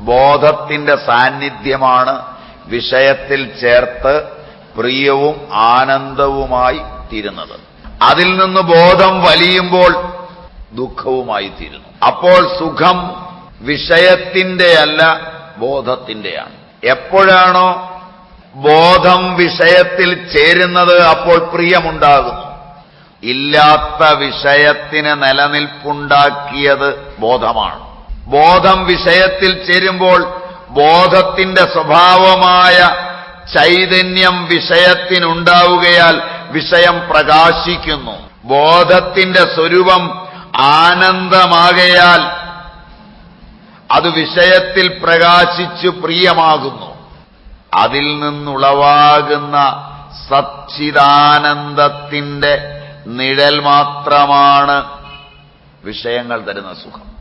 ബോധത്തിന്റെ സാന്നിധ്യമാണ് വിഷയത്തിൽ ചേർത്ത് പ്രിയവും ആനന്ദവുമായി തീരുന്നത്. അതിൽ നിന്ന് ബോധം വലിയുമ്പോൾ ദുഃഖവുമായി തീരുന്നു. അപ്പോൾ സുഖം വിഷയത്തിന്റെയല്ല, ബോധത്തിന്റെയാണ്. എപ്പോഴാണോ ബോധം വിഷയത്തിൽ ചേരുന്നത് അപ്പോൾ പ്രിയമുണ്ടാകുന്നു. ഇല്ലാത്ത വിഷയത്തിന് നിലനിൽപ്പുണ്ടാക്കിയത് ബോധമാണ്. ബോധം വിഷയത്തിൽ ചേരുമ്പോൾ ബോധത്തിന്റെ സ്വഭാവമായ ചൈതന്യം വിഷയത്തിനുണ്ടാവുകയാൽ വിഷയം പ്രകാശിക്കുന്നു. ബോധത്തിന്റെ സ്വരൂപം ആനന്ദമാകയാൽ അത് വിഷയത്തിൽ പ്രകാശിച്ചു പ്രിയമാകുന്നു. അതിൽ നിന്നുളവാകുന്ന സച്ചിദാനന്ദത്തിന്റെ നിഴൽ മാത്രമാണ് വിഷയങ്ങൾ തരുന്ന സുഖം.